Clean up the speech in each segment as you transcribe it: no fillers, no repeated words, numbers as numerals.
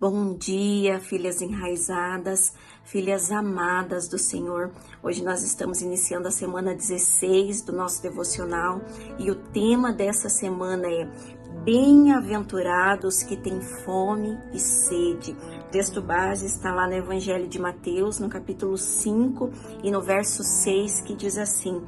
Bom dia, filhas enraizadas, filhas amadas do Senhor. Hoje nós estamos iniciando a semana 16 do nosso devocional e o tema dessa semana é Bem-aventurados que têm fome e sede. O texto base está lá no Evangelho de Mateus, no capítulo 5 e no verso 6, que diz assim: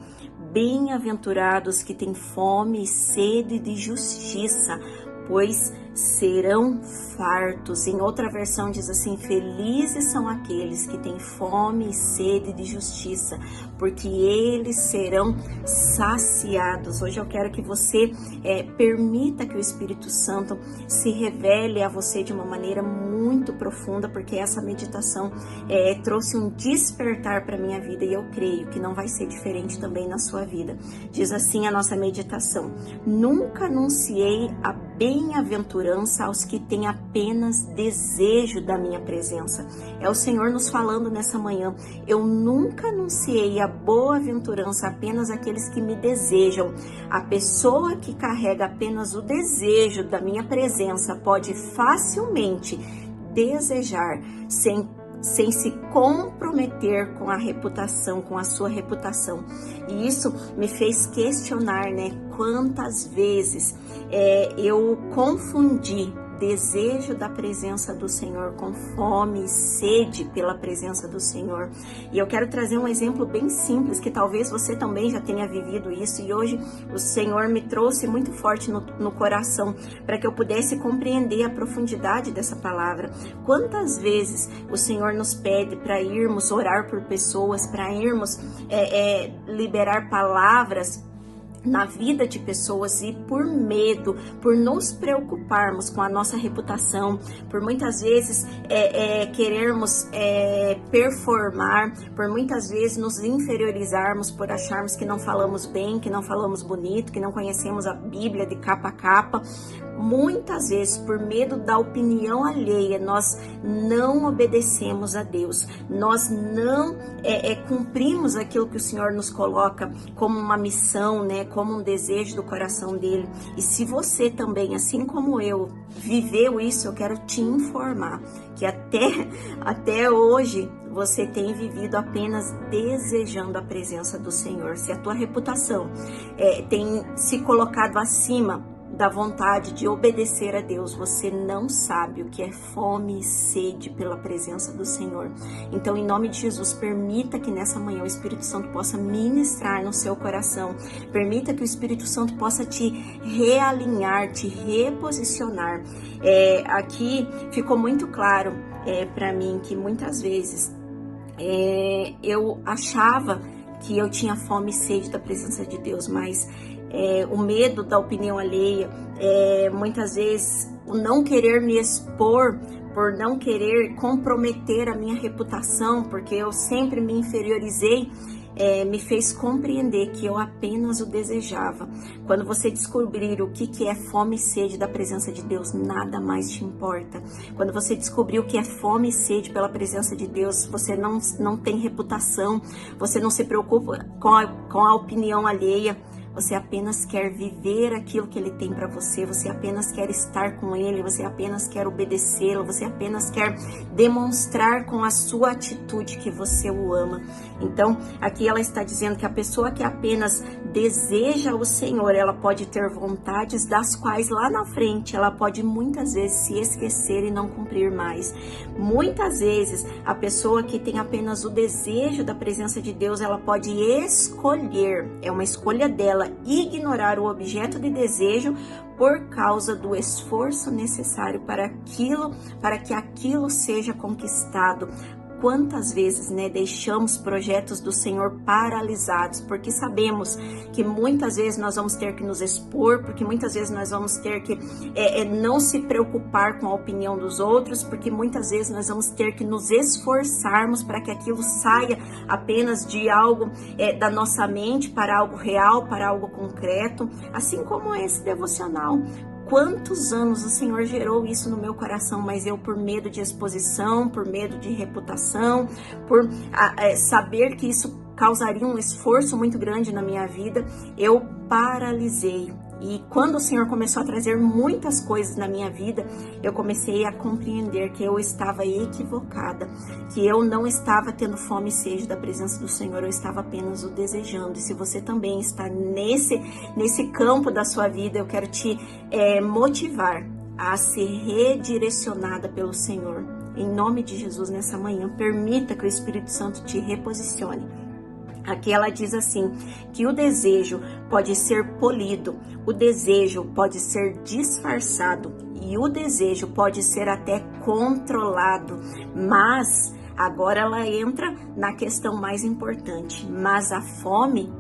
Bem-aventurados que têm fome e sede de justiça, pois serão fartos. Em outra versão diz assim: felizes são aqueles que têm fome e sede de justiça, porque eles serão saciados. Hoje eu quero que você permita que o Espírito Santo se revele a você de uma maneira muito profunda, porque essa meditação trouxe um despertar para minha vida e eu creio que não vai ser diferente também na sua vida. Diz assim a nossa meditação: nunca anunciei a bem-aventurança aos que têm apenas desejo da minha presença. É o Senhor nos falando nessa manhã. Eu nunca anunciei a boa-aventurança apenas àqueles que me desejam. A pessoa que carrega apenas o desejo da minha presença pode facilmente desejar sem se comprometer com a reputação, com a sua reputação. E isso me fez questionar, quantas vezes eu confundi desejo da presença do Senhor com fome e sede pela presença do Senhor. E eu quero trazer um exemplo bem simples, que talvez você também já tenha vivido isso, e hoje o Senhor me trouxe muito forte no coração, para que eu pudesse compreender a profundidade dessa palavra. Quantas vezes o Senhor nos pede para irmos orar por pessoas, para irmos liberar palavras na vida de pessoas, e por medo, por nos preocuparmos com a nossa reputação, por muitas vezes querermos performar, por muitas vezes nos inferiorizarmos, por acharmos que não falamos bem, que não falamos bonito, que não conhecemos a Bíblia de capa a capa. Muitas vezes, por medo da opinião alheia, nós não obedecemos a Deus, nós não cumprimos aquilo que o Senhor nos coloca como uma missão, como um desejo do coração dele. E se você também, assim como eu, viveu isso, eu quero te informar que até hoje você tem vivido apenas desejando a presença do Senhor. Se a tua reputação tem se colocado acima da vontade de obedecer a Deus, você não sabe o que é fome e sede pela presença do Senhor. Então, em nome de Jesus, permita que nessa manhã o Espírito Santo possa ministrar no seu coração, permita que o Espírito Santo possa te realinhar, te reposicionar. Aqui ficou muito claro para mim que muitas vezes eu achava que eu tinha fome e sede da presença de Deus, mas o medo da opinião alheia, muitas vezes o não querer me expor, por não querer comprometer a minha reputação, porque eu sempre me inferiorizei, me fez compreender que eu apenas o desejava. Quando você descobrir o que é fome e sede da presença de Deus, nada mais te importa. Quando você descobrir o que é fome e sede pela presença de Deus, você não tem reputação, você não se preocupa com a opinião alheia. Você apenas quer viver aquilo que Ele tem para você, você apenas quer estar com Ele, você apenas quer obedecê-lo, você apenas quer demonstrar com a sua atitude que você o ama. Então, aqui ela está dizendo que a pessoa que apenas deseja o Senhor, ela pode ter vontades das quais lá na frente ela pode muitas vezes se esquecer e não cumprir mais. Muitas vezes a pessoa que tem apenas o desejo da presença de Deus, ela pode escolher, é uma escolha dela, ignorar o objeto de desejo por causa do esforço necessário para que aquilo seja conquistado. Quantas vezes, deixamos projetos do Senhor paralisados, porque sabemos que muitas vezes nós vamos ter que nos expor, porque muitas vezes nós vamos ter que não se preocupar com a opinião dos outros, porque muitas vezes nós vamos ter que nos esforçarmos para que aquilo saia apenas de algo da nossa mente para algo real, para algo concreto, assim como esse devocional. Quantos anos o Senhor gerou isso no meu coração, mas eu, por medo de exposição, por medo de reputação, por saber que isso causaria um esforço muito grande na minha vida, eu paralisei E quando o Senhor começou a trazer muitas coisas na minha vida, eu comecei a compreender que eu estava equivocada, que eu não estava tendo fome e sede da presença do Senhor, eu estava apenas o desejando. E se você também está nesse campo da sua vida, eu quero te motivar a ser redirecionada pelo Senhor. Em nome de Jesus, nessa manhã, permita que o Espírito Santo te reposicione. Aqui ela diz assim, que o desejo pode ser polido, o desejo pode ser disfarçado e o desejo pode ser até controlado, mas agora ela entra na questão mais importante, mas a fome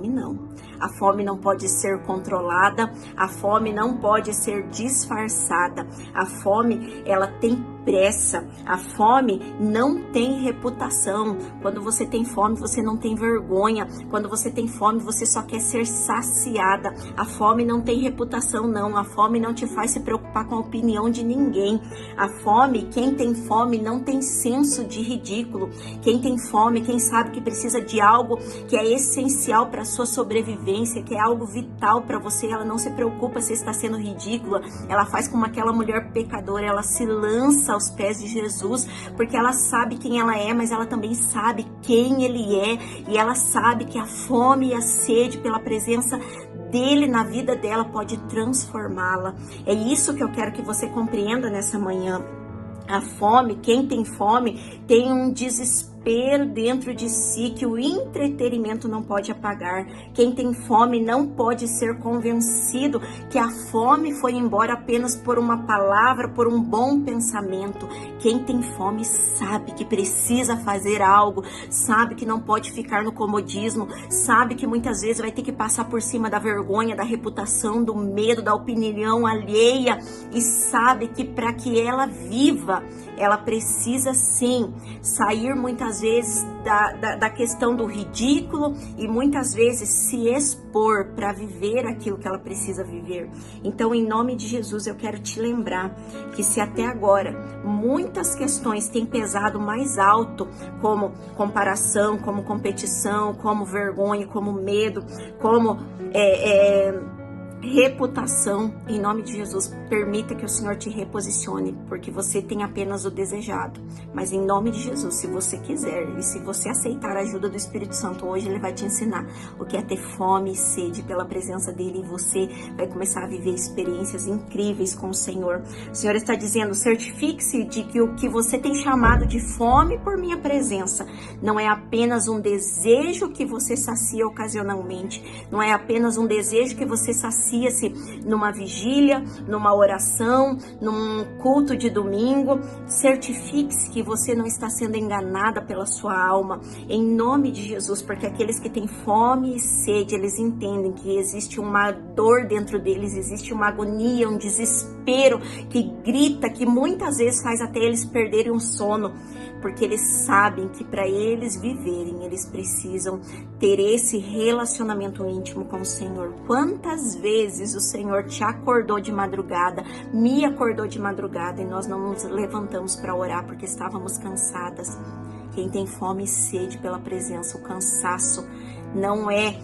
não. A fome não pode ser controlada, a fome não pode ser disfarçada, a fome, ela tem pressa, a fome não tem reputação. Quando você tem fome, você não tem vergonha. Quando você tem fome, você só quer ser saciada. A fome não tem reputação, não. A fome não te faz se preocupar com a opinião de ninguém. A fome, quem tem fome não tem senso de ridículo. Quem tem fome, quem sabe que precisa de algo que é essencial para a sua sobrevivência, que é algo vital para você, ela não se preocupa se está sendo ridícula. Ela faz como aquela mulher pecadora, ela se lança aos pés de Jesus, porque ela sabe quem ela é, mas ela também sabe quem ele é, e ela sabe que a fome e a sede pela presença dele na vida dela pode transformá-la. É isso que eu quero que você compreenda nessa manhã. A fome, quem tem fome, tem um desespero dentro de si que o entretenimento não pode apagar. Quem tem fome não pode ser convencido que a fome foi embora apenas por uma palavra, por um bom pensamento. Quem tem fome sabe que precisa fazer algo, sabe que não pode ficar no comodismo, sabe que muitas vezes vai ter que passar por cima da vergonha, da reputação, do medo, da opinião alheia, e sabe que para que ela viva, ela precisa sim sair muitas vezes da questão do ridículo e muitas vezes se expor para viver aquilo que ela precisa viver. Então, em nome de Jesus, eu quero te lembrar que se até agora muitas questões têm pesado mais alto, como comparação, como competição, como vergonha, como medo, como reputação, em nome de Jesus, permita que o Senhor te reposicione, porque você tem apenas o desejado, mas em nome de Jesus, se você quiser e se você aceitar a ajuda do Espírito Santo, hoje ele vai te ensinar o que é ter fome e sede pela presença dele, e você vai começar a viver experiências incríveis com o Senhor. O Senhor está dizendo, certifique-se de que o que você tem chamado de fome por minha presença não é apenas um desejo que você sacia ocasionalmente, não é apenas um desejo que você sacia numa vigília, numa oração, num culto de domingo. Certifique-se que você não está sendo enganada pela sua alma, em nome de Jesus, porque aqueles que têm fome e sede, eles entendem que existe uma dor dentro deles, existe uma agonia, um desespero que grita, que muitas vezes faz até eles perderem o sono, porque eles sabem que para eles viverem, eles precisam ter esse relacionamento íntimo com o Senhor. Quantas vezes o Senhor te acordou de madrugada, me acordou de madrugada, e nós não nos levantamos para orar porque estávamos cansadas. Quem tem fome e sede pela presença, o cansaço não é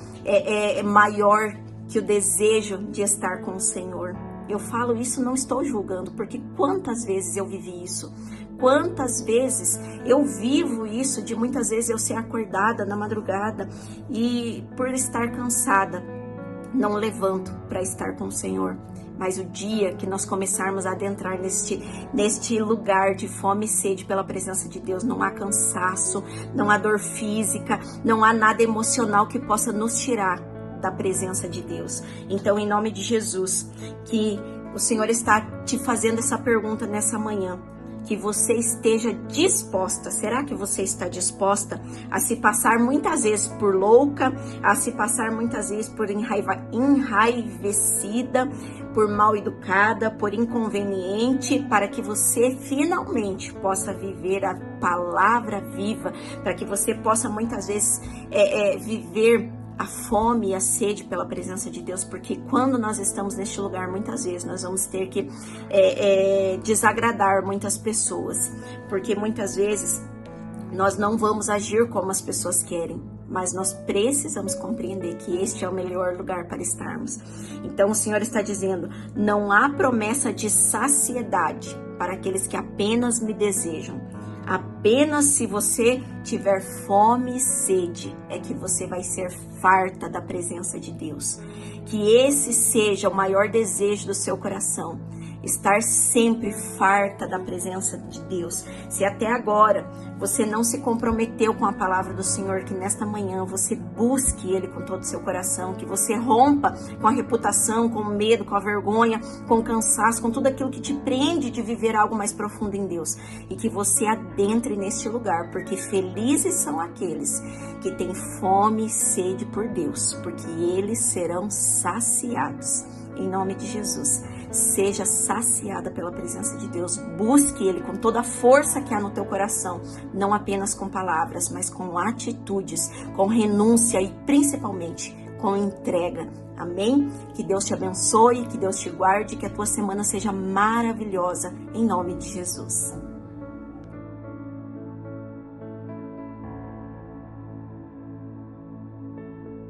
maior que o desejo de estar com o Senhor. Eu falo isso, não estou julgando, porque quantas vezes eu vivi isso. Quantas vezes eu vivo isso, de muitas vezes eu ser acordada na madrugada e por estar cansada, não levanto para estar com o Senhor. Mas o dia que nós começarmos a adentrar neste lugar de fome e sede pela presença de Deus, não há cansaço, não há dor física, não há nada emocional que possa nos tirar da presença de Deus. Então, em nome de Jesus, que o Senhor está te fazendo essa pergunta nessa manhã, que você esteja disposta. Será que você está disposta a se passar muitas vezes por louca, a se passar muitas vezes por enraivecida, por mal educada, por inconveniente, para que você finalmente possa viver a palavra viva, para que você possa muitas vezes viver a fome e a sede pela presença de Deus, porque quando nós estamos neste lugar, muitas vezes nós vamos ter que desagradar muitas pessoas, porque muitas vezes nós não vamos agir como as pessoas querem, mas nós precisamos compreender que este é o melhor lugar para estarmos. Então o Senhor está dizendo, não há promessa de saciedade para aqueles que apenas me desejam. Apenas se você tiver fome e sede é que você vai ser farta da presença de Deus. Que esse seja o maior desejo do seu coração. Estar sempre farta da presença de Deus. Se até agora você não se comprometeu com a palavra do Senhor, que nesta manhã você busque Ele com todo o seu coração, que você rompa com a reputação, com o medo, com a vergonha, com o cansaço, com tudo aquilo que te prende de viver algo mais profundo em Deus, e que você adentre neste lugar, porque felizes são aqueles que têm fome e sede por Deus, porque eles serão saciados. Em nome de Jesus, seja saciada pela presença de Deus. Busque Ele com toda a força que há no teu coração, não apenas com palavras, mas com atitudes, com renúncia e principalmente com entrega. Amém? Que Deus te abençoe, que Deus te guarde, que a tua semana seja maravilhosa, em nome de Jesus.